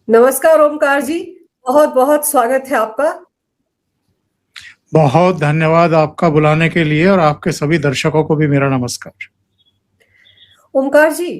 नमस्कार ओमकार जी, बहुत-बहुत स्वागत है आपका। बहुत धन्यवाद आपका बुलाने के लिए और आपके सभी दर्शकों को भी मेरा नमस्कार। ओमकार जी,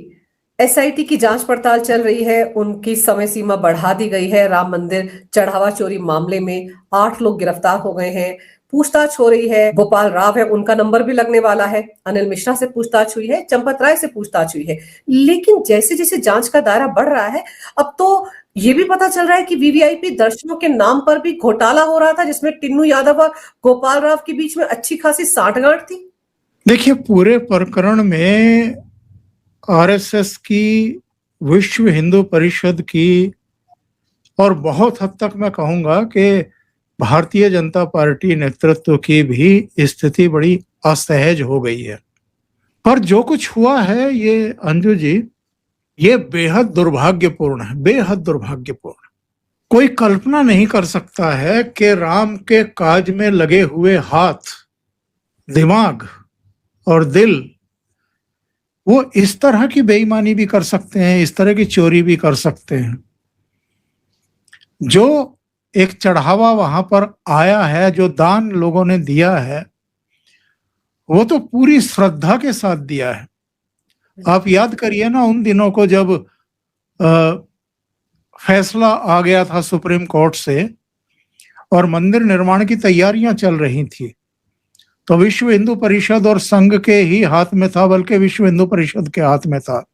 एसआईटी की जांच पड़ताल चल रही है, उनकी समय सीमा बढ़ा दी गई है। राम मंदिर चढ़ावा चोरी मामले में 8 लोग गिरफ्तार हो गए हैं। पूछताछ हो रही है, गोपाल राव है, उनका नंबर भी लगने वाला है। अनिल मिश्रा से पूछताछ हुई है, चंपत राय से पूछताछ हुई है। लेकिन जैसे-जैसे जांच का दायरा बढ़ रहा है, अब तो ये भी पता चल रहा है कि वीवीआईपी दर्शनों के नाम पर भी घोटाला हो रहा था, जिसमें टिन्नू यादव और गोपाल राव के बीच में अच्छी खासी साठगांठ थी। देखिए, पूरे प्रकरण में आरएसएस की, विश्व हिंदू परिषद की और बहुत हद तक मैं कहूँगा कि भारतीय जनता पार्टी नेतृत्व की भी स्थिति बड़ी असहज हो गई है। पर जो कुछ हुआ है ये अंजू जी, ये बेहद दुर्भाग्यपूर्ण है, बेहद दुर्भाग्यपूर्ण। कोई कल्पना नहीं कर सकता है कि राम के काज में लगे हुए हाथ, दिमाग और दिल वो इस तरह की बेईमानी भी कर सकते हैं, इस तरह की चोरी भी कर सकते हैं। जो एक चढ़ावा वहां पर आया है, जो दान लोगों ने दिया है, वो तो पूरी श्रद्धा के साथ दिया है। आप याद करिए ना उन दिनों को जब फैसला आ गया था सुप्रीम कोर्ट से और मंदिर निर्माण की तैयारियां चल रही थी, तो विश्व हिंदू परिषद और संघ के ही हाथ में था, बल्कि विश्व हिंदू परिषद के हाथ में था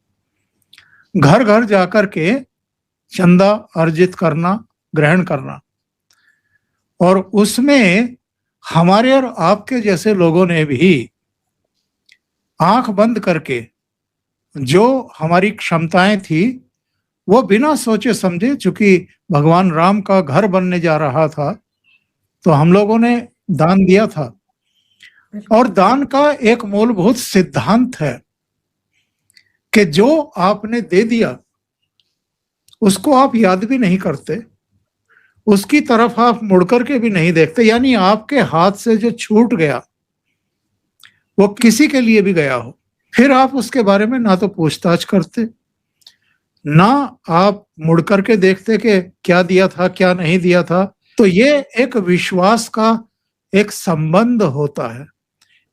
घर घर जाकर के चंदा अर्जित करना, ग्रहण करना। और उसमें हमारे और आपके जैसे लोगों ने भी आंख बंद करके जो हमारी क्षमताएं थी वो बिना सोचे समझे, चूंकि भगवान राम का घर बनने जा रहा था, तो हम लोगों ने दान दिया था। और दान का एक मूलभूत सिद्धांत है कि जो आपने दे दिया उसको आप याद भी नहीं करते, उसकी तरफ आप मुड़कर के भी नहीं देखते। यानी आपके हाथ से जो छूट गया वो किसी के लिए भी गया हो, फिर आप उसके बारे में ना तो पूछताछ करते, ना आप मुड़ करके देखते कि क्या दिया था क्या नहीं दिया था। तो ये एक विश्वास का एक संबंध होता है,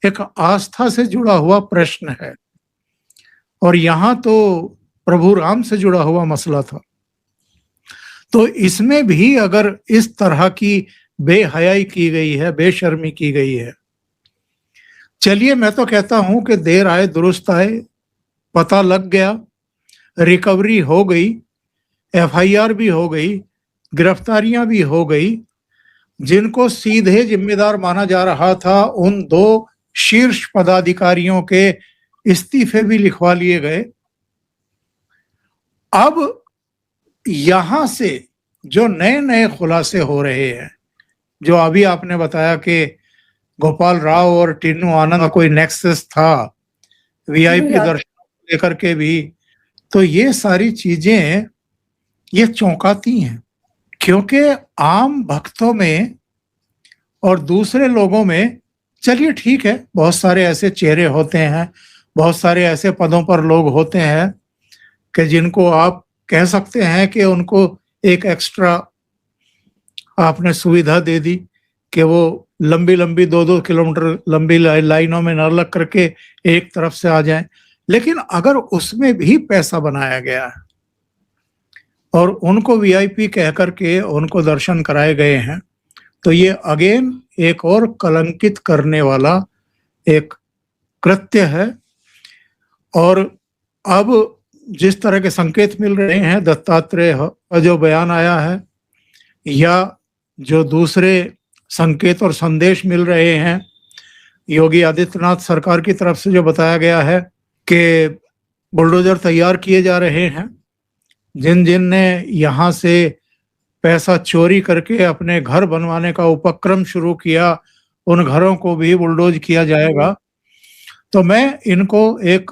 एक आस्था से जुड़ा हुआ प्रश्न है। और यहां तो प्रभु राम से जुड़ा हुआ मसला था। तो इसमें भी अगर इस तरह की बेहयाई की गई है, बेशर्मी की गई है, चलिए मैं तो कहता हूं कि देर आए दुरुस्त आए, पता लग गया, रिकवरी हो गई, एफआईआर भी हो गई, गिरफ्तारियां भी हो गई। जिनको सीधे जिम्मेदार माना जा रहा था उन 2 शीर्ष पदाधिकारियों के इस्तीफे भी लिखवा लिए गए। अब यहां से जो नए नए खुलासे हो रहे हैं, जो अभी आपने बताया कि गोपाल राव और टिन्नू आनंद का कोई नेक्सस था वीआईपी दर्शन को लेकर के भी, तो ये सारी चीजें ये चौंकाती हैं। क्योंकि आम भक्तों में और दूसरे लोगों में, चलिए ठीक है, बहुत सारे ऐसे चेहरे होते हैं, बहुत सारे ऐसे पदों पर लोग होते हैं कि जिनको आप कह सकते हैं कि उनको एक एक्स्ट्रा आपने सुविधा दे दी कि वो लंबी लंबी 2-2 किलोमीटर लंबी लाइनों में न लग करके एक तरफ से आ जाएं। लेकिन अगर उसमें भी पैसा बनाया गया है और उनको वीआईपी कह करके उनको दर्शन कराए गए हैं, तो ये अगेन एक और कलंकित करने वाला एक कृत्य है। और अब जिस तरह के संकेत मिल रहे हैं, दत्तात्रेय का जो बयान आया है या जो दूसरे संकेत और संदेश मिल रहे हैं योगी आदित्यनाथ सरकार की तरफ से, जो बताया गया है कि बुलडोजर तैयार किए जा रहे हैं, जिन जिन ने यहाँ से पैसा चोरी करके अपने घर बनवाने का उपक्रम शुरू किया उन घरों को भी बुलडोज किया जाएगा। तो मैं इनको एक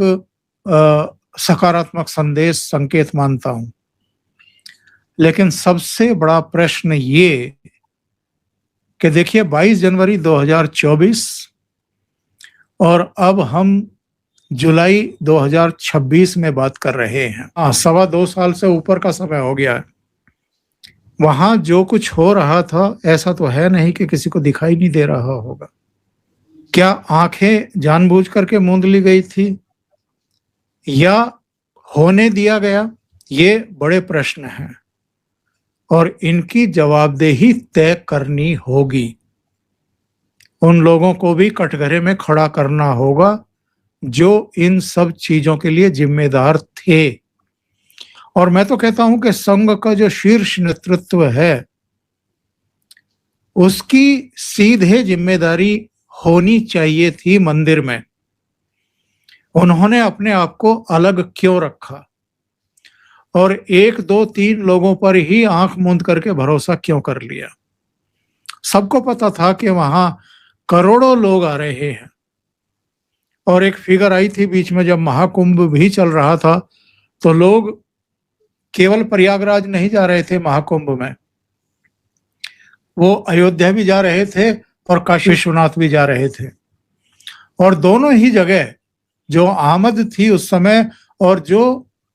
सकारात्मक संदेश, संकेत मानता हूं। लेकिन सबसे बड़ा प्रश्न ये कि देखिए 22 जनवरी 2024 और अब हम जुलाई 2026 में बात कर रहे हैं। 2.25 साल से ऊपर का समय हो गया है। वहां जो कुछ हो रहा था ऐसा तो है नहीं कि किसी को दिखाई नहीं दे रहा होगा। क्या आंखें जानबूझ करके मूंद ली गई थी या होने दिया गया? ये बड़े प्रश्न हैं और इनकी जवाबदेही तय करनी होगी। उन लोगों को भी कटघरे में खड़ा करना होगा जो इन सब चीजों के लिए जिम्मेदार थे। और मैं तो कहता हूं कि संघ का जो शीर्ष नेतृत्व है उसकी सीधे जिम्मेदारी होनी चाहिए थी मंदिर में। उन्होंने अपने आप को अलग क्यों रखा और 1, 2, 3 लोगों पर ही आंख मूंद करके भरोसा क्यों कर लिया? सबको पता था कि वहां करोड़ों लोग आ रहे हैं। और एक फिगर आई थी बीच में जब महाकुंभ भी चल रहा था तो लोग केवल प्रयागराज नहीं जा रहे थे महाकुंभ में, वो अयोध्या भी जा रहे थे और काशी विश्वनाथ भी जा रहे थे। और दोनों ही जगह जो आमद थी उस समय और जो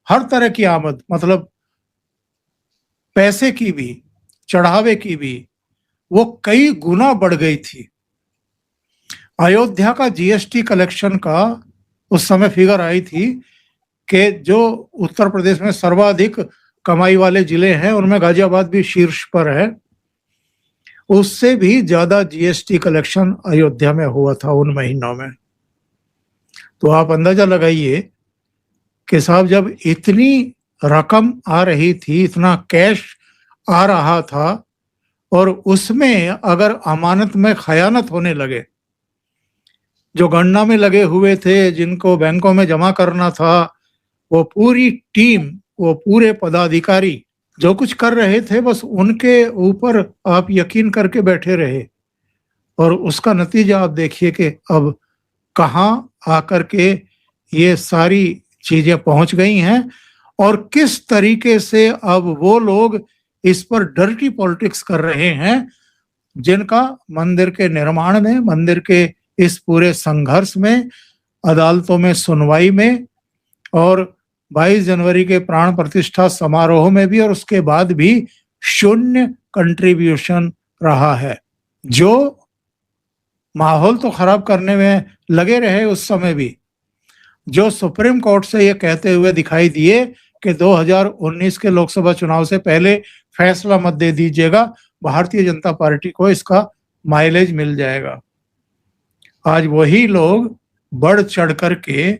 हर तरह की आमद, मतलब पैसे की भी, चढ़ावे की भी, वो कई गुना बढ़ गई थी। अयोध्या का जीएसटी कलेक्शन का उस समय फिगर आई थी कि जो उत्तर प्रदेश में सर्वाधिक कमाई वाले जिले हैं उनमें गाजियाबाद भी शीर्ष पर है, उससे भी ज्यादा जीएसटी कलेक्शन अयोध्या में हुआ था उन महीनों में। तो आप अंदाजा लगाइए कि साहब जब इतनी रकम आ रही थी, इतना कैश आ रहा था और उसमें अगर अमानत में खयानत होने लगे, जो गणना में लगे हुए थे, जिनको बैंकों में जमा करना था, वो पूरी टीम, वो पूरे पदाधिकारी जो कुछ कर रहे थे बस उनके ऊपर आप यकीन करके बैठे रहे। और उसका नतीजा आप देखिए कि अब कहाँ आकर के ये सारी चीजें पहुंच गई हैं और किस तरीके से अब वो लोग इस पर डर्टी पॉलिटिक्स कर रहे हैं जिनका मंदिर के निर्माण में, मंदिर के इस पूरे संघर्ष में, अदालतों में सुनवाई में और 22 जनवरी के प्राण प्रतिष्ठा समारोह में भी और उसके बाद भी शून्य कंट्रीब्यूशन रहा है। जो माहौल तो खराब करने में लगे रहे उस समय भी, जो सुप्रीम कोर्ट से ये कहते हुए दिखाई दिए कि 2019 के लोकसभा चुनाव से पहले फैसला मत दे दीजिएगा, भारतीय जनता पार्टी को इसका माइलेज मिल जाएगा। आज वही लोग बढ़ चढ़ करके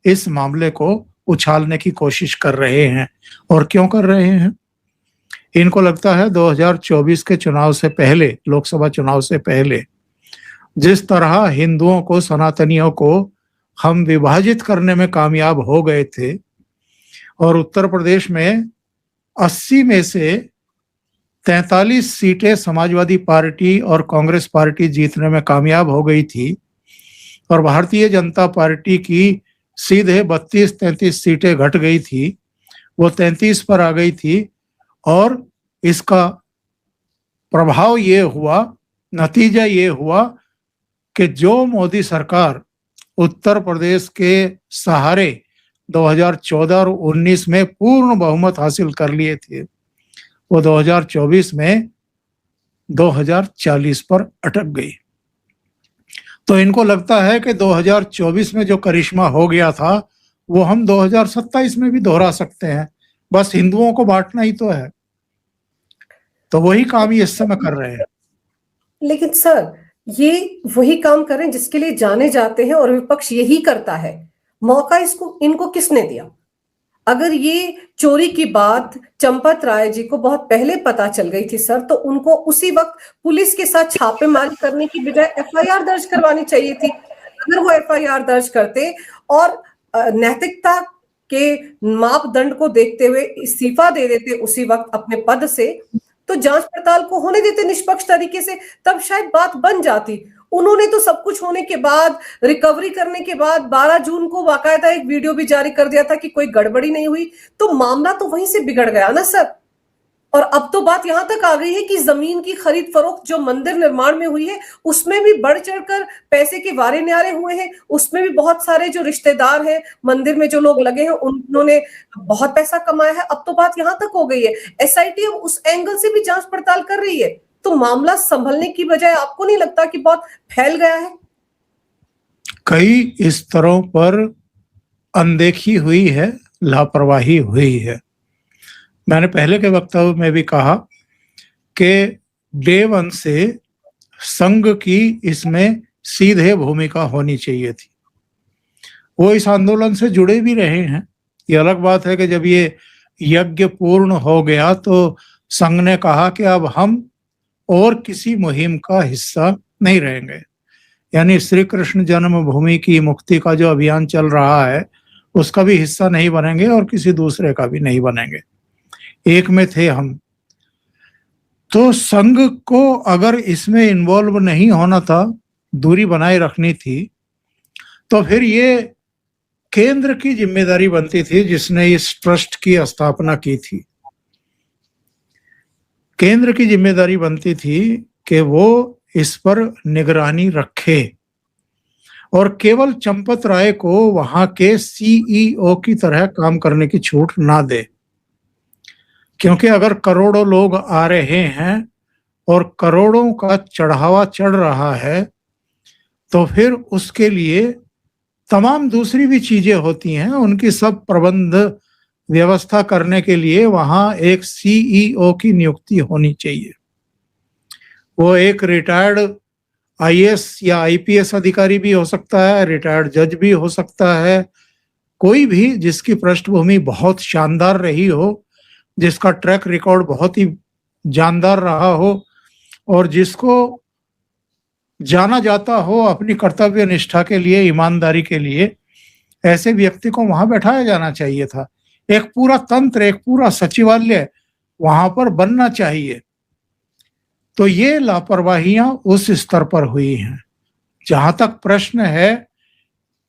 इस मामले को उछालने की कोशिश कर रहे हैं। और क्यों कर रहे हैं? इनको लगता है 2024 के चुनाव से पहले, लोकसभा चुनाव से पहले जिस तरह हिंदुओं को, सनातनियों को हम विभाजित करने में कामयाब हो गए थे और उत्तर प्रदेश में 80 में से 43 सीटें समाजवादी पार्टी और कांग्रेस पार्टी जीतने में कामयाब हो गई थी और भारतीय जनता पार्टी की सीधे 32-33 सीटें घट गई थी, वो 33 पर आ गई थी। और इसका प्रभाव ये हुआ, नतीजा ये हुआ कि जो मोदी सरकार उत्तर प्रदेश के सहारे 2014 और 19 में पूर्ण बहुमत हासिल कर लिए थे, वो 2024 में 2040 पर अटक गई। तो इनको लगता है कि 2024 में जो करिश्मा हो गया था वो हम 2027 में भी दोहरा सकते हैं, बस हिंदुओं को बांटना ही तो है। तो वही काम ये इस समय कर रहे हैं। लेकिन सर, ये वही काम करें जिसके लिए जाने जाते हैं और विपक्ष यही करता है। मौका इनको किसने दिया? अगर ये चोरी की बात चंपत राय जी को बहुत पहले पता चल गई थी सर, तो उनको उसी वक्त पुलिस के साथ छापेमारी करने की बजाय एफआईआर दर्ज करवानी चाहिए थी। अगर वो एफआईआर दर्ज करते और नैतिकता के मापदंड को देखते हुए इस्तीफा दे देते उसी वक्त अपने पद से, तो जांच पड़ताल को होने देते निष्पक्ष तरीके से, तब शायद बात बन जाती। उन्होंने तो सब कुछ होने के बाद, रिकवरी करने के बाद 12 जून को बाकायदा एक वीडियो भी जारी कर दिया था कि कोई गड़बड़ी नहीं हुई, तो मामला तो वहीं से बिगड़ गया ना सर। और अब तो बात यहां तक आ गई है कि जमीन की खरीद फरोख्त जो मंदिर निर्माण में हुई है उसमें भी बढ़ चढ़कर पैसे के वारे न्यारे हुए हैं। उसमें भी बहुत सारे जो रिश्तेदार हैं मंदिर में जो लोग लगे हैं उन्होंने बहुत पैसा कमाया है। अब तो बात यहां तक हो गई है, एसआईटी अब उस एंगल से भी जांच पड़ताल कर रही है। तो मामला संभलने की बजाय आपको नहीं लगता कि बहुत फैल गया है? कई स्तरों पर अनदेखी हुई है, लापरवाही हुई है। मैंने पहले के वक्तव्य में भी कहा कि डे वन से संघ की इसमें सीधे भूमिका होनी चाहिए थी। वो इस आंदोलन से जुड़े भी रहे हैं। ये अलग बात है कि जब ये यज्ञ पूर्ण हो गया तो संघ ने कहा कि अब हम और किसी मुहिम का हिस्सा नहीं रहेंगे, यानी श्री कृष्ण जन्मभूमि की मुक्ति का जो अभियान चल रहा है उसका भी हिस्सा नहीं बनेंगे और किसी दूसरे का भी नहीं बनेंगे। एक में थे हम। तो संघ को अगर इसमें इन्वॉल्व नहीं होना था, दूरी बनाए रखनी थी, तो फिर ये केंद्र की जिम्मेदारी बनती थी जिसने इस ट्रस्ट की स्थापना की थी। केंद्र की जिम्मेदारी बनती थी कि वो इस पर निगरानी रखे और केवल चंपत राय को वहां के सीईओ की तरह काम करने की छूट ना दे, क्योंकि अगर करोड़ों लोग आ रहे हैं और करोड़ों का चढ़ावा चढ़ रहा है तो फिर उसके लिए तमाम दूसरी भी चीजें होती हैं, उनकी सब प्रबंध व्यवस्था करने के लिए वहां एक सीईओ की नियुक्ति होनी चाहिए। वो एक रिटायर्ड आईएएस या आईपीएस अधिकारी भी हो सकता है, रिटायर्ड जज भी हो सकता है, कोई भी जिसकी पृष्ठभूमि बहुत शानदार रही हो, जिसका ट्रैक रिकॉर्ड बहुत ही जानदार रहा हो और जिसको जाना जाता हो अपनी कर्तव्य निष्ठा के लिए, ईमानदारी के लिए, ऐसे व्यक्ति को वहां बैठाया जाना चाहिए था। एक पूरा तंत्र, एक पूरा सचिवालय वहां पर बनना चाहिए। तो ये लापरवाहियां उस स्तर पर हुई हैं। जहां तक प्रश्न है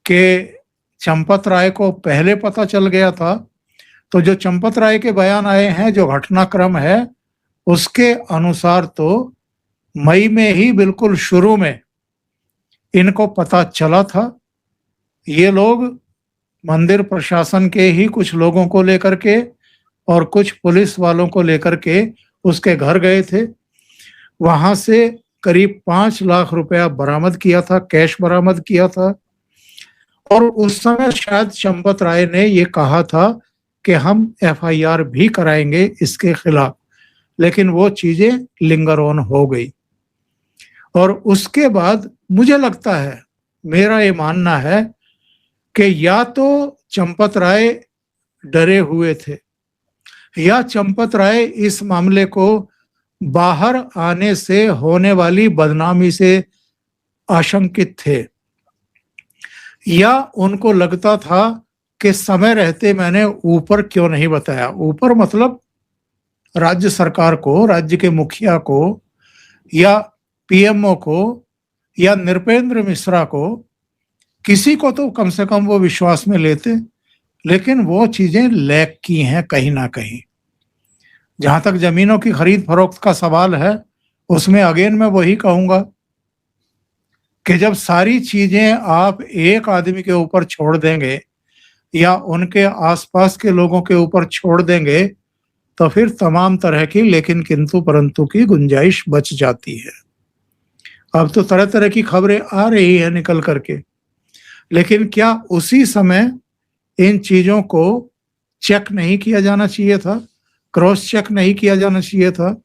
कि चंपत राय को पहले पता चल गया था, तो जो चंपत राय के बयान आए हैं, जो घटनाक्रम है उसके अनुसार तो मई में ही बिल्कुल शुरू में इनको पता चला था। ये लोग मंदिर प्रशासन के ही कुछ लोगों को लेकर के और कुछ पुलिस वालों को लेकर के उसके घर गए थे। वहां से करीब 5 लाख रुपया बरामद किया था, कैश बरामद किया था। और उस समय शायद चंपत राय ने ये कहा था कि हम एफआईआर भी कराएंगे इसके खिलाफ, लेकिन वो चीजें लिंगर ऑन हो गई। और उसके बाद मुझे लगता है, मेरा ये मानना है कि या तो चंपत राय डरे हुए थे या चंपत राय इस मामले को बाहर आने से होने वाली बदनामी से आशंकित थे, या उनको लगता था कि समय रहते मैंने ऊपर क्यों नहीं बताया। ऊपर मतलब राज्य सरकार को, राज्य के मुखिया को या पीएमओ को या नृपेंद्र मिश्रा को, किसी को तो कम से कम वो विश्वास में लेते। लेकिन वो चीजें लैक की हैं कहीं ना कहीं। जहां तक जमीनों की खरीद फरोख्त का सवाल है, उसमें अगेन मैं वही कहूंगा कि जब सारी चीजें आप एक आदमी के ऊपर छोड़ देंगे या उनके आसपास के लोगों के ऊपर छोड़ देंगे तो फिर तमाम तरह की लेकिन किंतु परंतु की गुंजाइश बच जाती है। अब तो तरह तरह की खबरें आ रही है निकल करके, लेकिन क्या उसी समय इन चीजों को चेक नहीं किया जाना चाहिए था, क्रॉस चेक नहीं किया जाना चाहिए था?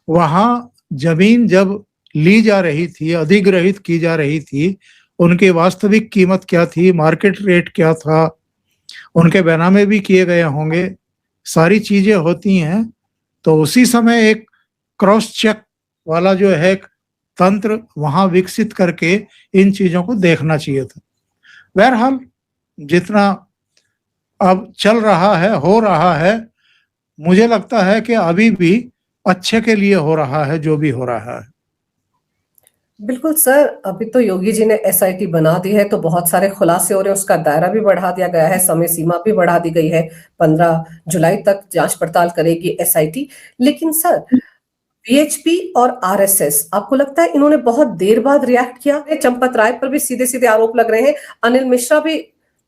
वहां जमीन जब ली जा रही थी, अधिग्रहित की जा रही थी, उनकी वास्तविक कीमत क्या थी, मार्केट रेट क्या था, उनके बैनामे भी किए गए होंगे, सारी चीजें होती हैं। तो उसी समय एक क्रॉस चेक वाला जो है तंत्र वहां विकसित करके इन चीजों को देखना चाहिए था। बहरहाल जितना अब चल रहा है, हो रहा है, मुझे लगता है कि अभी भी अच्छे के लिए हो रहा है जो भी हो रहा है। बिल्कुल सर, अभी तो योगी जी ने एसआईटी बना दी है तो बहुत सारे खुलासे हो रहे हैं, उसका दायरा भी बढ़ा दिया गया है, समय सीमा भी बढ़ा दी गई है, 15 जुलाई तक जांच पड़ताल करेगी एसआईटी। लेकिन सर, वीएचपी और आरएसएस, आपको लगता है इन्होंने बहुत देर बाद रिएक्ट किया? चंपत राय पर भी सीधे सीधे आरोप लग रहे हैं, अनिल मिश्रा भी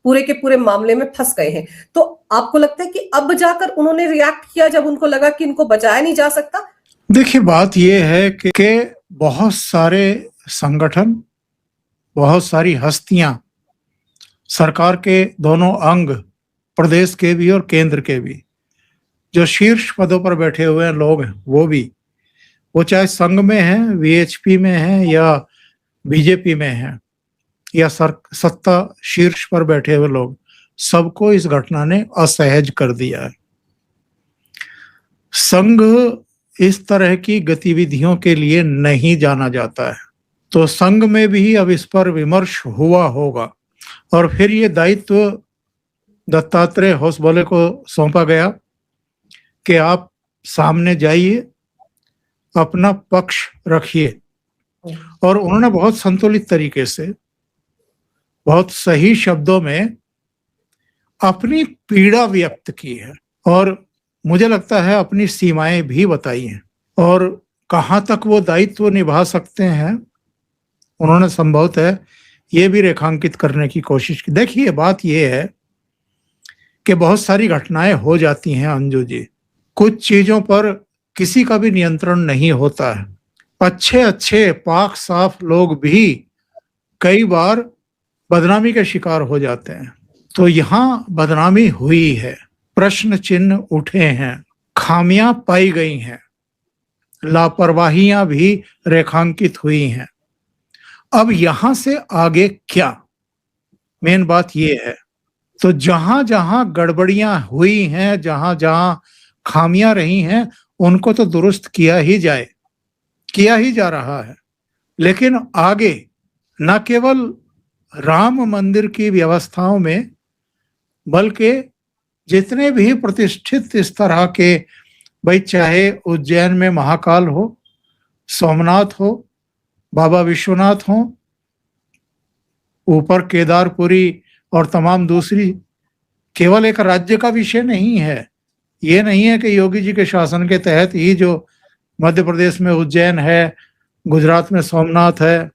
पूरे के पूरे मामले में फंस गए हैं। तो आपको लगता है कि अब जाकर उन्होंने रिएक्ट किया जब उनको लगा कि इनको बचाया नहीं जा सकता? देखिए, बात यह है कि बहुत सारे संगठन, बहुत सारी हस्तियां, सरकार के दोनों अंग, प्रदेश के भी और केंद्र के भी, जो शीर्ष पदों पर बैठे हुए हैं लोग हैं, वो चाहे संघ में हैं, वीएचपी में हैं या बीजेपी में हैं या सत्ता शीर्ष पर बैठे हुए लोग, सबको इस घटना ने असहज कर दिया है। संघ इस तरह की गतिविधियों के लिए नहीं जाना जाता है, तो संघ में भी अब इस पर विमर्श हुआ होगा और फिर ये दायित्व दत्तात्रेय होसबले को सौंपा गया कि आप सामने जाइए, अपना पक्ष रखिए। और उन्होंने बहुत संतुलित तरीके से, बहुत सही शब्दों में अपनी पीड़ा व्यक्त की है और मुझे लगता है अपनी सीमाएं भी बताई हैं और कहाँ तक वो दायित्व निभा सकते हैं उन्होंने संभवतः ये भी रेखांकित करने की कोशिश की। देखिए, बात ये है कि बहुत सारी घटनाएं हो जाती हैं अंजू जी, कुछ चीजों पर किसी का भी नियंत्रण नहीं होता है। अच्छे अच्छे पाक साफ लोग भी कई बार बदनामी के शिकार हो जाते हैं। तो यहाँ बदनामी हुई है, प्रश्न चिन्ह उठे हैं, खामियां पाई गई हैं, लापरवाहियां भी रेखांकित हुई हैं। अब यहां से आगे क्या, मेन बात ये है। तो जहां जहां गड़बड़ियां हुई हैं, जहां जहां खामियां रही हैं, उनको तो दुरुस्त किया ही जा रहा है। लेकिन आगे न केवल राम मंदिर की व्यवस्थाओं में, बल्कि जितने भी प्रतिष्ठित इस तरह के, भाई चाहे उज्जैन में महाकाल हो, सोमनाथ हो, बाबा विश्वनाथ हो, ऊपर केदारपुरी और तमाम दूसरी, केवल एक राज्य का विषय नहीं है। ये नहीं है कि योगी जी के शासन के तहत ही जो मध्य प्रदेश में उज्जैन है, गुजरात में सोमनाथ है,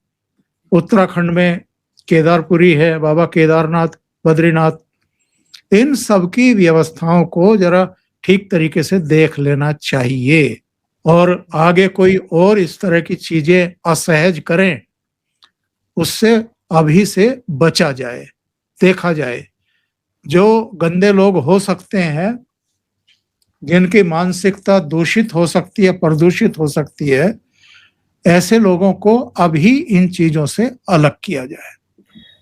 उत्तराखंड में केदारपुरी है, बाबा केदारनाथ, बद्रीनाथ, इन सब की व्यवस्थाओं को जरा ठीक तरीके से देख लेना चाहिए और आगे कोई और इस तरह की चीजें असहज करें, उससे अभी से बचा जाए, देखा जाए। जो गंदे लोग हो सकते हैं, जिनकी मानसिकता दूषित हो सकती है, प्रदूषित हो सकती है, ऐसे लोगों को अभी इन चीजों से अलग किया जाए।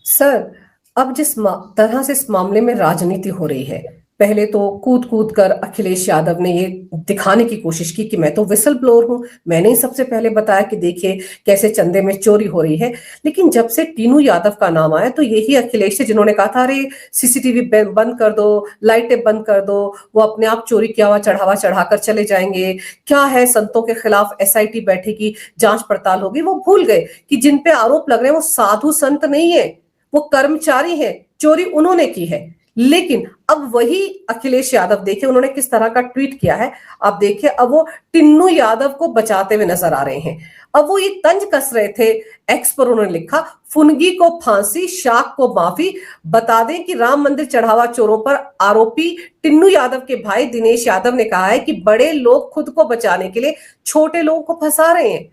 सर, अब जिस तरह से इस मामले में राजनीति हो रही है, पहले तो कूद कूद कर अखिलेश यादव ने ये दिखाने की कोशिश की कि मैं तो विसल ब्लोअर हूं, मैंने ही सबसे पहले बताया कि देखिए कैसे चंदे में चोरी हो रही है। लेकिन जब से टीनू यादव का नाम आया तो यही अखिलेश थे जिन्होंने कहा था अरे सीसीटीवी बंद कर दो, लाइटें बंद कर दो, वो अपने आप चोरी किया हुआ चढ़ावा चढ़ाकर चले जाएंगे, क्या है संतों के खिलाफ एसआईटी बैठेगी, जांच पड़ताल होगी। वो भूल गए कि जिन पे आरोप लग रहे हैं वो साधु संत नहीं है, वो कर्मचारी हैं, चोरी उन्होंने की है। लेकिन अब वही अखिलेश यादव देखिए उन्होंने किस तरह का ट्वीट किया है, आप देखिए अब वो टिन्नू यादव को बचाते हुए नजर आ रहे हैं। अब वो ये तंज कस रहे थे, एक्स पर उन्होंने लिखा फुनगी को फांसी, शाख को माफी, बता दें कि राम मंदिर चढ़ावा चोरों पर आरोपी टिन्नू यादव के भाई दिनेश यादव ने कहा है कि बड़े लोग खुद को बचाने के लिए छोटे लोगों को फंसा रहे हैं।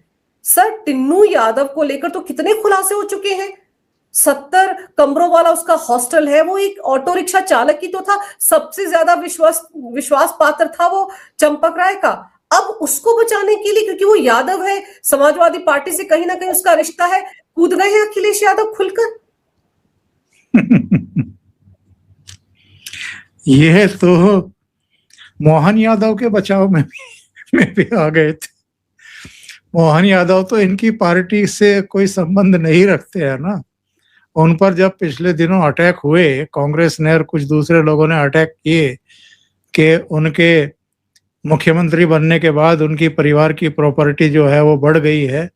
सर, टिन्नू यादव को लेकर तो कितने खुलासे हो चुके हैं, 70 कमरों वाला उसका हॉस्टल है, वो एक ऑटो रिक्शा चालक ही तो था, सबसे ज्यादा विश्वास पात्र था वो चंपक राय का। अब उसको बचाने के लिए, क्योंकि वो यादव है, समाजवादी पार्टी से कहीं ना कहीं उसका रिश्ता है, कूद गए हैं अखिलेश यादव खुलकर। यह तो मोहन यादव के बचाव में भी आ गए थे। मोहन यादव तो इनकी पार्टी से कोई संबंध नहीं रखते हैं ना। उन पर जब पिछले दिनों अटैक हुए, कांग्रेस ने और कुछ दूसरे लोगों ने अटैक किए कि उनके मुख्यमंत्री बनने के बाद उनकी परिवार की प्रॉपर्टी जो है वो बढ़ गई है,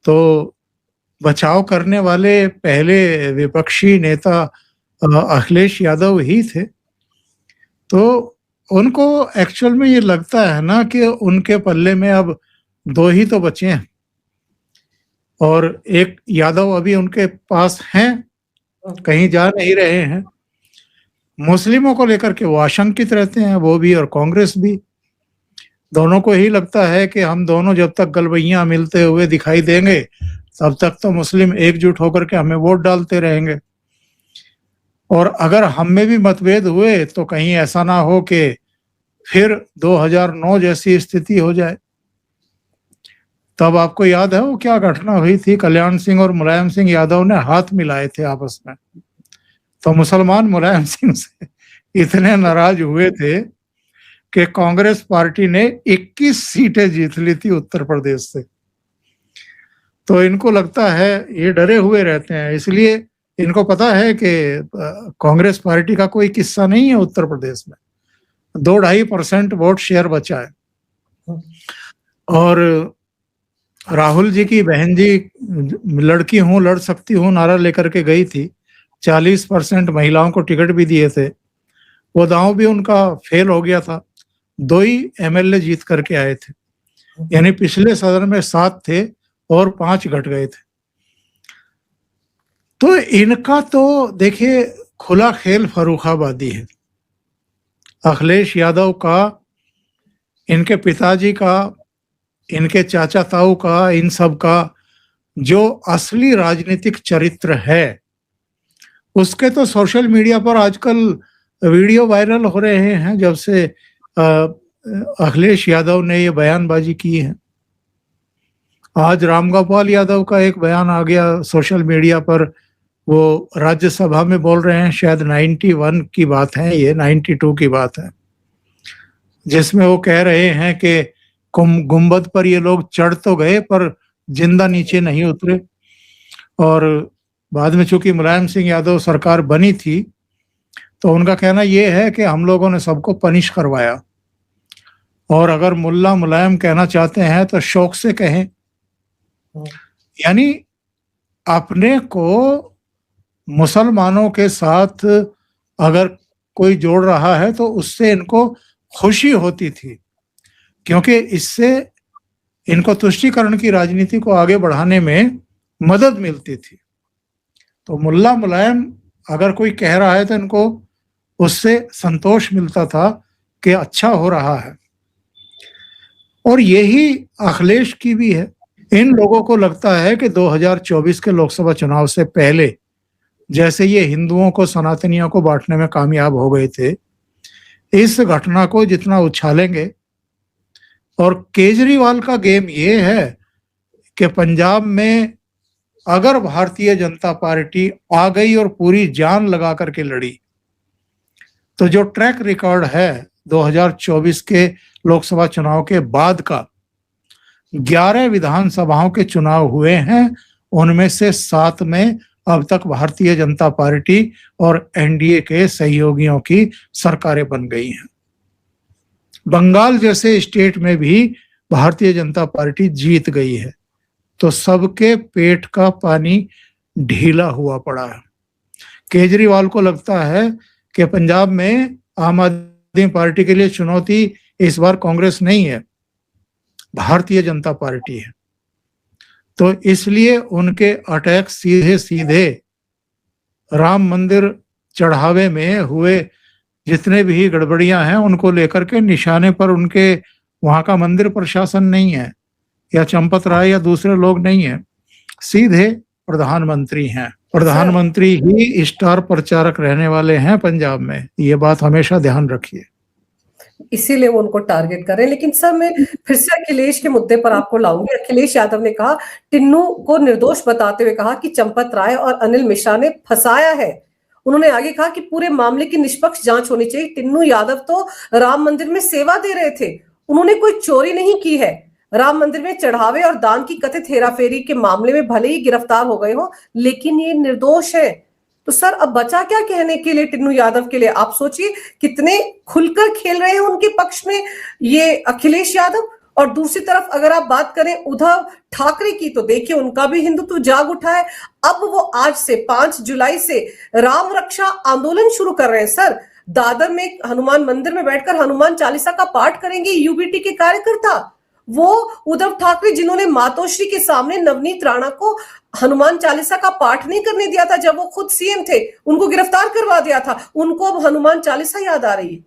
तो बचाव करने वाले पहले विपक्षी नेता अखिलेश यादव ही थे। तो उनको एक्चुअल में ये लगता है ना कि उनके पल्ले में अब 2 ही तो बचे हैं और एक यादव अभी उनके पास हैं, कहीं जा नहीं रहे हैं। मुस्लिमों को लेकर के वो आशंकित रहते हैं, वो भी और कांग्रेस भी। दोनों को ही लगता है कि हम दोनों जब तक गलबैयां मिलते हुए दिखाई देंगे तब तक तो मुस्लिम एकजुट होकर के हमें वोट डालते रहेंगे, और अगर हम में भी मतभेद हुए तो कहीं ऐसा ना हो कि फिर 2009 जैसी स्थिति हो जाए। तब आपको याद है वो क्या घटना हुई थी, कल्याण सिंह और मुलायम सिंह यादव ने हाथ मिलाए थे आपस में, तो मुसलमान मुलायम सिंह से इतने नाराज हुए थे कि कांग्रेस पार्टी ने 21 सीटें जीत ली थी उत्तर प्रदेश से। तो इनको लगता है, ये डरे हुए रहते हैं, इसलिए इनको पता है कि कांग्रेस पार्टी का कोई किस्सा नहीं है उत्तर प्रदेश में, 2-2.5% वोट शेयर बचा है। और राहुल जी की बहन जी लड़की हूं लड़ सकती हूं नारा लेकर के गई थी, 40% महिलाओं को टिकट भी दिए थे, वो दांव भी उनका फेल हो गया था। 2 ही एमएलए जीत करके आए थे, यानी पिछले सदन में 7 थे और 5 घट गए थे। तो इनका तो देखिए खुला खेल फर्रुखाबादी है। अखिलेश यादव का, इनके पिताजी का, इनके चाचा ताऊ का, इन सब का जो असली राजनीतिक चरित्र है उसके तो सोशल मीडिया पर आजकल वीडियो वायरल हो रहे हैं जब से अखिलेश यादव ने ये बयानबाजी की है। आज रामगोपाल यादव का एक बयान आ गया सोशल मीडिया पर, वो राज्यसभा में बोल रहे हैं, शायद 91 की बात है, ये 92 की बात है, जिसमें वो कह रहे हैं कि गुंबद पर ये लोग चढ़ तो गए पर जिंदा नीचे नहीं उतरे। और बाद में चूंकि मुलायम सिंह यादव सरकार बनी थी तो उनका कहना ये है कि हम लोगों ने सबको पनिश करवाया, और अगर मुल्ला मुलायम कहना चाहते हैं तो शौक से कहें। यानी अपने को मुसलमानों के साथ अगर कोई जोड़ रहा है तो उससे इनको खुशी होती थी, क्योंकि इससे इनको तुष्टीकरण की राजनीति को आगे बढ़ाने में मदद मिलती थी। तो मुल्ला मुलायम अगर कोई कह रहा है तो इनको उससे संतोष मिलता था कि अच्छा हो रहा है। और यही अखिलेश की भी है। इन लोगों को लगता है कि 2024 के लोकसभा चुनाव से पहले जैसे ये हिंदुओं को, सनातनियों को बांटने में कामयाब हो गए थे, इस घटना को जितना उछालेंगे। और केजरीवाल का गेम ये है कि पंजाब में अगर भारतीय जनता पार्टी आ गई और पूरी जान लगा करके लड़ी तो जो ट्रैक रिकॉर्ड है 2024 के लोकसभा चुनाव के बाद का, 11 विधानसभाओं के चुनाव हुए हैं, उनमें से 7 में अब तक भारतीय जनता पार्टी और एनडीए के सहयोगियों की सरकारें बन गई हैं। बंगाल जैसे स्टेट में भी भारतीय जनता पार्टी जीत गई है। तो सबके पेट का पानी ढीला हुआ पड़ा है। केजरीवाल को लगता है कि पंजाब में आम आदमी पार्टी के लिए चुनौती इस बार कांग्रेस नहीं है, भारतीय जनता पार्टी है। तो इसलिए उनके अटैक सीधे सीधे राम मंदिर चढ़ावे में हुए जितने भी गड़बड़ियां हैं उनको लेकर के निशाने पर उनके वहां का मंदिर प्रशासन नहीं है या चंपत राय या दूसरे लोग नहीं है, सीधे प्रधानमंत्री हैं। प्रधानमंत्री ही स्टार प्रचारक रहने वाले हैं पंजाब में, ये बात हमेशा ध्यान रखिए। इसीलिए वो उनको टारगेट कर रहे हैं। लेकिन सर मैं फिर से अखिलेश के मुद्दे पर आपको लाऊंगी। अखिलेश यादव ने कहा, टिन्नू को निर्दोष बताते हुए कहा कि चंपत राय और अनिल मिश्रा ने फंसाया है। उन्होंने आगे कहा कि पूरे मामले की निष्पक्ष जांच होनी चाहिए। टिन्नू यादव तो राम मंदिर में सेवा दे रहे थे, उन्होंने कोई चोरी नहीं की है। राम मंदिर में चढ़ावे और दान की कथित हेराफेरी के मामले में भले ही गिरफ्तार हो गए हो, लेकिन ये निर्दोष है। तो सर अब बचा क्या कहने के लिए टिन्नू यादव के लिए? आप सोचिए कितने खुलकर खेल रहे हैं उनके पक्ष में ये अखिलेश यादव, और दूसरी तरफ अगर आप बात करें उद्धव ठाकरे की, तो देखिए उनका भी हिंदुत्व जाग उठा है। अब वो आज से 5 जुलाई से राम रक्षा आंदोलन शुरू कर रहे हैं सर। दादर में हनुमान मंदिर में बैठकर हनुमान चालीसा का पाठ करेंगे यूबीटी के कार्यकर्ता। वो उद्धव ठाकरे जिन्होंने मातोश्री के सामने नवनीत राणा को हनुमान चालीसा का पाठ नहीं करने दिया था जब वो खुद सीएम थे, उनको गिरफ्तार करवा दिया था, उनको अब हनुमान चालीसा याद आ रही है।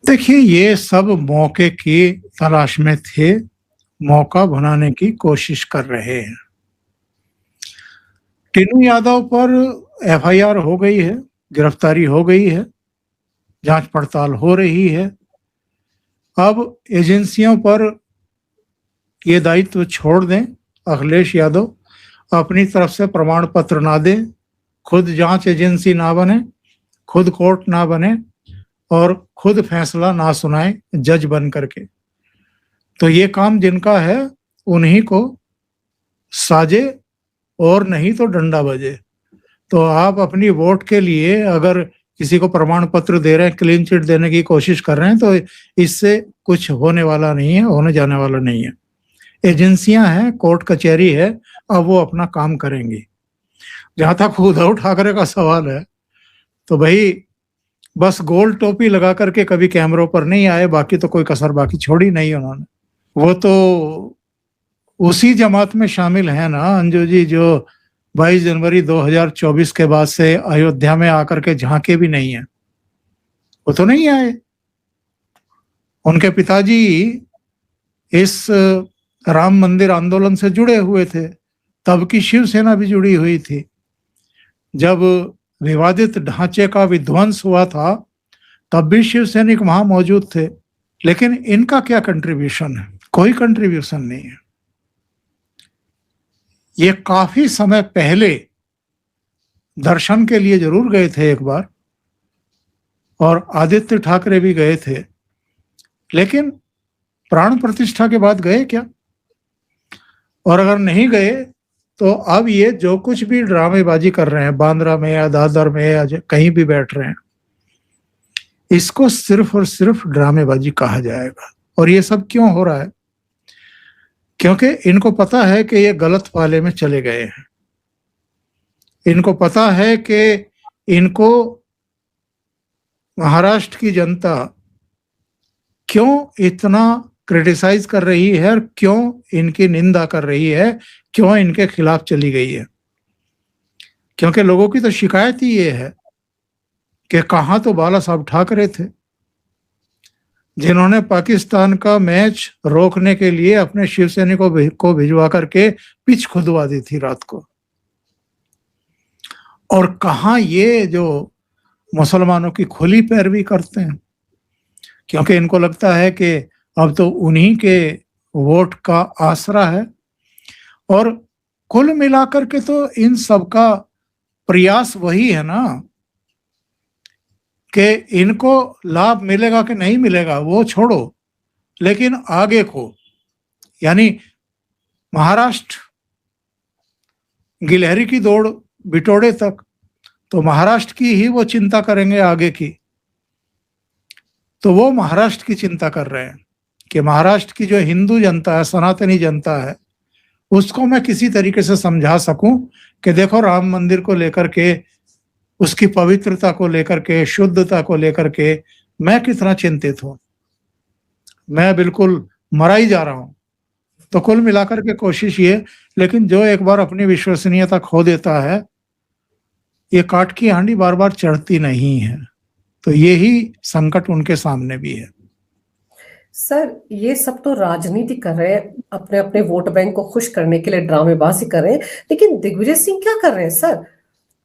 देखिए, ये सब मौके की तलाश में थे, मौका बनाने की कोशिश कर रहे हैं। टीनू यादव पर एफआईआर हो गई है, गिरफ्तारी हो गई है, जांच पड़ताल हो रही है। अब एजेंसियों पर ये दायित्व छोड़ दें, अखिलेश यादव अपनी तरफ से प्रमाण पत्र ना दें, खुद जांच एजेंसी ना बने, खुद कोर्ट ना बने और खुद फैसला ना सुनाए जज बन करके। तो ये काम जिनका है उन्हीं को साजे और नहीं तो डंडा बजे। तो आप अपनी वोट के लिए अगर किसी को प्रमाण पत्र दे रहे हैं, क्लीन चिट देने की कोशिश कर रहे हैं, तो इससे कुछ होने वाला नहीं है, होने जाने वाला नहीं है। एजेंसियां हैं, कोर्ट कचहरी है, अब वो अपना काम करेंगी। जहां तक उद्धव ठाकरे का सवाल है, तो भाई बस गोल टोपी लगा करके कभी कैमरों पर नहीं आए, बाकी तो कोई कसर बाकी छोड़ी नहीं उन्होंने। वो तो उसी जमात में शामिल है ना अंजू जी, जो 22 जनवरी 2024 के बाद से अयोध्या में आकर के झांके भी नहीं है। वो तो नहीं आए। उनके पिताजी इस राम मंदिर आंदोलन से जुड़े हुए थे, तब की शिवसेना भी जुड़ी हुई थी। जब विवादित ढांचे का विध्वंस हुआ था तब भी शिवसैनिक वहां मौजूद थे। लेकिन इनका क्या कंट्रीब्यूशन है? कोई कंट्रीब्यूशन नहीं है। ये काफी समय पहले दर्शन के लिए जरूर गए थे एक बार, और आदित्य ठाकरे भी गए थे, लेकिन प्राण प्रतिष्ठा के बाद गए क्या? और अगर नहीं गए तो अब ये जो कुछ भी ड्रामेबाजी कर रहे हैं, बांद्रा में या दादर में या कहीं भी बैठ रहे हैं, इसको सिर्फ और सिर्फ ड्रामेबाजी कहा जाएगा। और ये सब क्यों हो रहा है? क्योंकि इनको पता है कि ये गलत पाले में चले गए हैं। इनको पता है कि इनको महाराष्ट्र की जनता क्यों इतना क्रिटिसाइज कर रही है और क्यों इनकी निंदा कर रही है, क्यों इनके खिलाफ चली गई है। क्योंकि लोगों की तो शिकायत ही ये है कि कहाँ तो बाला साहब ठाकरे थे, जिन्होंने पाकिस्तान का मैच रोकने के लिए अपने शिवसैनिकों को भिजवा करके पिच खुदवा दी थी रात को। और कहाँ ये जो मुसलमानों की खुली पैरवी करते हैं, क्योंकि इनको लगता है कि अब तो उन्हीं के वोट का आसरा है। और कुल मिलाकर के तो इन सब का प्रयास वही है ना कि इनको लाभ मिलेगा कि नहीं मिलेगा वो छोड़ो, लेकिन आगे को, यानी महाराष्ट्र गिलहरी की दौड़ बिटोड़े तक, तो महाराष्ट्र की ही वो चिंता करेंगे आगे की। तो वो महाराष्ट्र की चिंता कर रहे हैं कि महाराष्ट्र की जो हिंदू जनता है, सनातनी जनता है, उसको मैं किसी तरीके से समझा सकूं कि देखो राम मंदिर को लेकर के, उसकी पवित्रता को लेकर के, शुद्धता को लेकर के मैं कितना चिंतित हूं, मैं बिल्कुल मरा ही जा रहा हूं। तो कुल मिलाकर के कोशिश ये, लेकिन जो एक बार अपनी विश्वसनीयता खो देता है, ये काठ की हांडी बार बार चढ़ती नहीं है। तो यही संकट उनके सामने भी है। सर, ये सब तो राजनीति कर रहे हैं, अपने अपने वोट बैंक को खुश करने के लिए ड्रामेबाजी कर रहे हैं, लेकिन दिग्विजय सिंह क्या कर रहे हैं सर?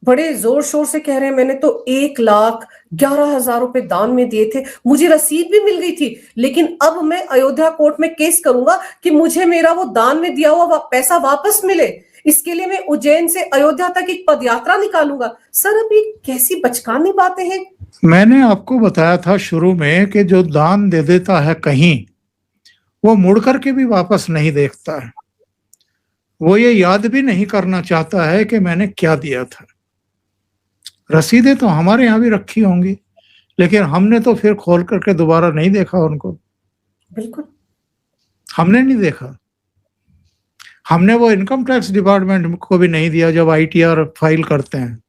बड़े जोर शोर से कह रहे हैं मैंने तो 1,11,000 रुपए दान में दिए थे, मुझे रसीद भी मिल गई थी, लेकिन अब मैं अयोध्या कोर्ट में केस करूंगा कि मुझे मेरा वो दान में दिया हुआ पैसा वापस मिले। इसके लिए मैं उज्जैन से अयोध्या तक एक पदयात्रा निकालूंगा। सर, अब ये कैसी बचकानी बातें हैं? मैंने आपको बताया था शुरू में कि जो दान दे देता है कहीं, वो मुड़ करके भी वापस नहीं देखता है। वो ये याद भी नहीं करना चाहता है कि मैंने क्या दिया था। रसीदें तो हमारे यहाँ भी रखी होंगी, लेकिन हमने तो फिर खोल करके दोबारा नहीं देखा उनको। बिल्कुल। हमने नहीं देखा। हमने वो इनकम टैक्स डिपार्टमेंट को भी नहीं दिया जब आईटीआर फाइल करते हैं,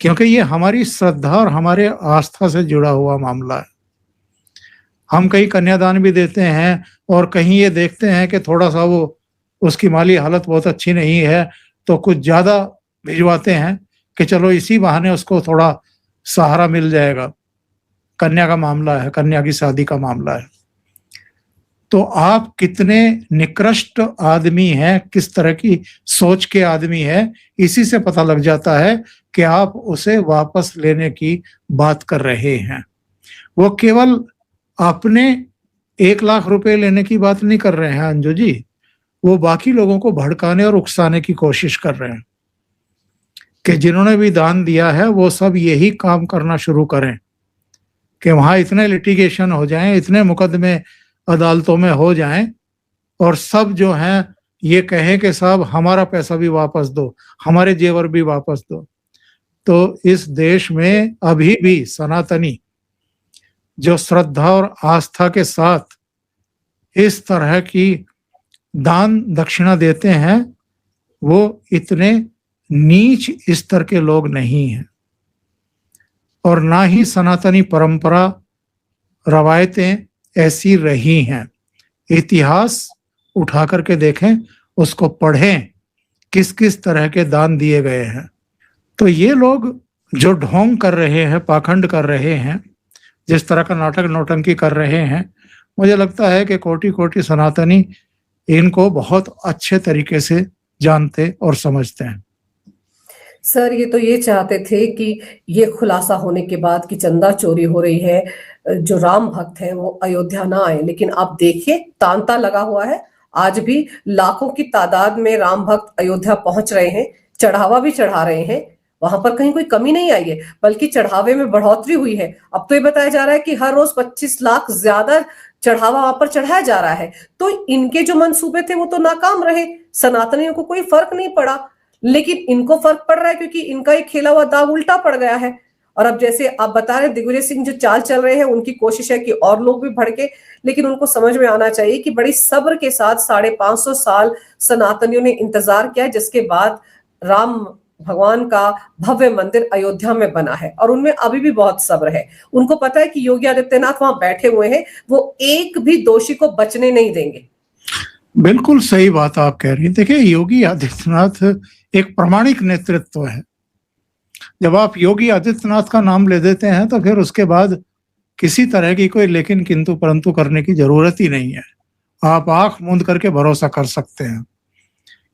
क्योंकि ये हमारी श्रद्धा और हमारे आस्था से जुड़ा हुआ मामला है। हम कहीं कन्यादान भी देते हैं और कहीं ये देखते हैं कि थोड़ा सा वो उसकी माली हालत बहुत अच्छी नहीं है तो कुछ ज़्यादा भिजवाते हैं कि चलो इसी बहाने उसको थोड़ा सहारा मिल जाएगा। कन्या का मामला है, कन्या की शादी का मामला है। तो आप कितने निकृष्ट आदमी हैं, किस तरह की सोच के आदमी हैं, इसी से पता लग जाता है कि आप उसे वापस लेने की बात कर रहे हैं। वो केवल अपने 1 लाख रुपए लेने की बात नहीं कर रहे हैं अंजू जी, वो बाकी लोगों को भड़काने और उकसाने की कोशिश कर रहे हैं कि जिन्होंने भी दान दिया है वो सब यही काम करना शुरू करें कि वहां इतने लिटिगेशन हो जाएं, इतने मुकदमे अदालतों में हो जाएं और सब जो हैं ये कहें कि साहब हमारा पैसा भी वापस दो, हमारे जेवर भी वापस दो। तो इस देश में अभी भी सनातनी जो श्रद्धा और आस्था के साथ इस तरह की दान दक्षिणा देते हैं वो इतने नीच स्तर के लोग नहीं हैं, और ना ही सनातनी परंपरा रवायतें ऐसी रही हैं। इतिहास उठा करके देखें, उसको पढ़ें, किस किस तरह के दान दिए गए हैं। तो ये लोग जो ढोंग कर रहे हैं, पाखंड कर रहे हैं, जिस तरह का नाटक नौटंकी कर रहे हैं, मुझे लगता है कि कोटि कोटि सनातनी इनको बहुत अच्छे तरीके से जानते और समझते हैं। सर ये तो ये चाहते थे कि ये खुलासा होने के बाद कि चंदा चोरी हो रही है, जो राम भक्त हैं वो अयोध्या ना आए, लेकिन आप देखिए तांता लगा हुआ है। आज भी लाखों की तादाद में राम भक्त अयोध्या पहुंच रहे हैं, चढ़ावा भी चढ़ा रहे हैं, वहां पर कहीं कोई कमी नहीं आई है, बल्कि चढ़ावे में बढ़ोतरी हुई है। अब तो ये बताया जा रहा है कि हर रोज 25 लाख ज्यादा चढ़ावा वहां पर चढ़ाया जा रहा है। तो इनके जो मंसूबे थे वो तो नाकाम रहे, सनातनियों को कोई फर्क नहीं पड़ा, लेकिन इनको फर्क पड़ रहा है क्योंकि इनका एक खेला हुआ दाव उल्टा पड़ गया है। और अब जैसे आप बता रहे दिग्विजय सिंह जो चाल चल रहे हैं, उनकी कोशिश है कि और लोग भी भड़के, लेकिन उनको समझ में आना चाहिए कि बड़ी सब्र के साथ 550 साल सनातनियों ने इंतजार किया, जिसके बाद राम भगवान का भव्य मंदिर अयोध्या में बना है, और उनमें अभी भी बहुत सब्र है। उनको पता है कि योगी आदित्यनाथ वहां बैठे हुए हैं, वो एक भी दोषी को बचने नहीं देंगे। बिल्कुल सही बात आप कह रही हैं। देखिए, योगी आदित्यनाथ एक प्रामाणिक नेतृत्व है। जब आप योगी आदित्यनाथ का नाम ले देते हैं तो फिर उसके बाद किसी तरह की कोई लेकिन किंतु परंतु करने की जरूरत ही नहीं है। आप आंख मूंद करके भरोसा कर सकते हैं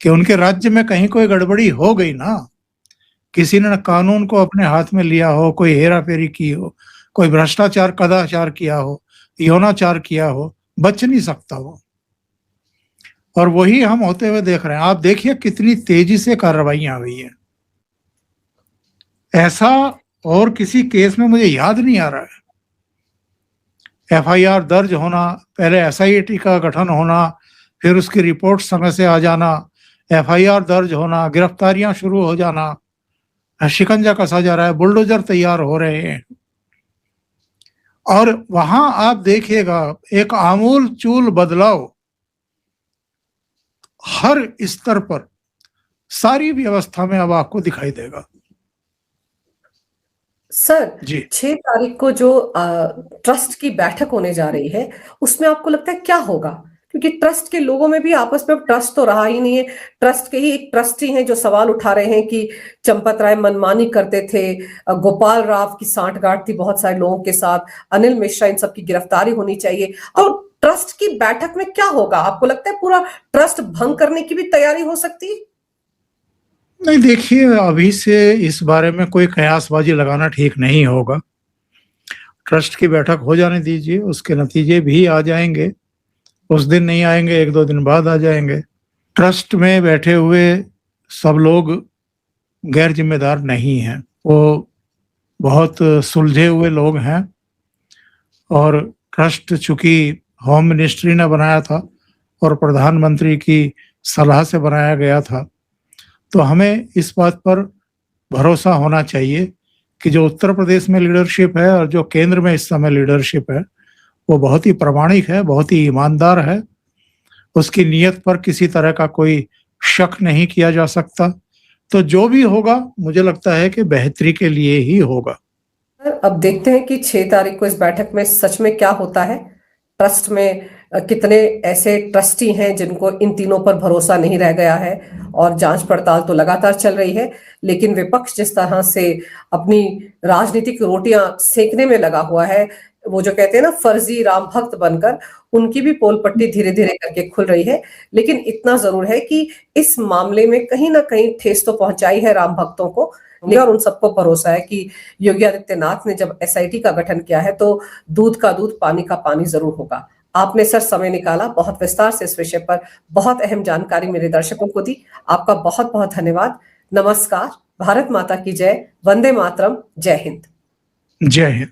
कि उनके राज्य में कहीं कोई गड़बड़ी हो गई ना, किसी ने कानून को अपने हाथ में लिया हो, कोई हेरा फेरी की हो, कोई भ्रष्टाचार कदाचार किया हो, यौनाचार किया हो, बच नहीं सकता वो। और वही हम होते हुए देख रहे हैं। आप देखिए कितनी तेजी से कार्रवाइयां हुई है। ऐसा और किसी केस में मुझे याद नहीं आ रहा है। एफआईआर दर्ज होना, पहले एसआईटी का गठन होना, फिर उसकी रिपोर्ट समय से आ जाना, एफआईआर दर्ज होना, गिरफ्तारियां शुरू हो जाना, शिकंजा कसा जा रहा है, बुलडोजर तैयार हो रहे हैं। और वहां आप देखिएगा एक आमूल चूल बदलाव हर स्तर पर, सारी व्यवस्था में अब आपको दिखाई देगा। सर जी 6 तारीख को जो ट्रस्ट की बैठक होने जा रही है, उसमें आपको लगता है क्या होगा? क्योंकि ट्रस्ट के लोगों में भी आपस में ट्रस्ट तो रहा ही नहीं है। ट्रस्ट के ही एक ट्रस्टी हैं जो सवाल उठा रहे हैं कि चंपत राय मनमानी करते थे, गोपाल राव की सांठगांठ थी बहुत सारे लोगों के साथ, अनिल मिश्रा, इन सबकी गिरफ्तारी होनी चाहिए। और ट्रस्ट की बैठक में क्या होगा? आपको लगता है पूरा ट्रस्ट भंग करने की भी तैयारी हो सकती है? नहीं, देखिए अभी से इस बारे में कोई कयासबाजी लगाना ठीक नहीं होगा। ट्रस्ट की बैठक हो जाने दीजिए, उसके नतीजे भी आ जाएंगे। उस दिन नहीं आएंगे, 1-2 दिन बाद आ जाएंगे। ट्रस्ट में बैठे हुए सब लोग गैर जिम्मेदार नहीं हैं, वो बहुत सुलझे हुए लोग हैं। और ट्रस्ट चूंकि होम मिनिस्ट्री ने बनाया था और प्रधानमंत्री की सलाह से बनाया गया था, तो हमें इस बात पर भरोसा होना चाहिए कि जो उत्तर प्रदेश में लीडरशिप है और जो केंद्र में इस समय लीडरशिप है वो बहुत ही प्रामाणिक है, बहुत ही ईमानदार है। उसकी नीयत पर किसी तरह का कोई शक नहीं किया जा सकता। तो जो भी होगा मुझे लगता है कि बेहतरी के लिए ही होगा। अब देखते हैं कि 6 तारीख को इस बैठक में सच में क्या होता है। ट्रस्ट में कितने ऐसे ट्रस्टी हैं जिनको इन तीनों पर भरोसा नहीं रह गया है, और जांच पड़ताल तो लगातार चल रही है, लेकिन विपक्ष जिस तरह से अपनी राजनीतिक रोटियां सेकने में लगा हुआ है, वो जो कहते हैं ना फर्जी राम भक्त बनकर, उनकी भी पोल पट्टी धीरे धीरे करके खुल रही है। लेकिन इतना जरूर है कि इस मामले में कहीं ना कहीं ठेस तो पहुंचाई है राम भक्तों को, और उन सबको भरोसा है कि योगी आदित्यनाथ ने जब एसआईटी का गठन किया है तो दूध का दूध पानी का पानी जरूर होगा। आपने सर समय निकाला, बहुत विस्तार से इस विषय पर बहुत अहम जानकारी मेरे दर्शकों को दी। आपका बहुत बहुत धन्यवाद। नमस्कार। भारत माता की जय। वंदे मातरम। जय हिंद। जय हिंद।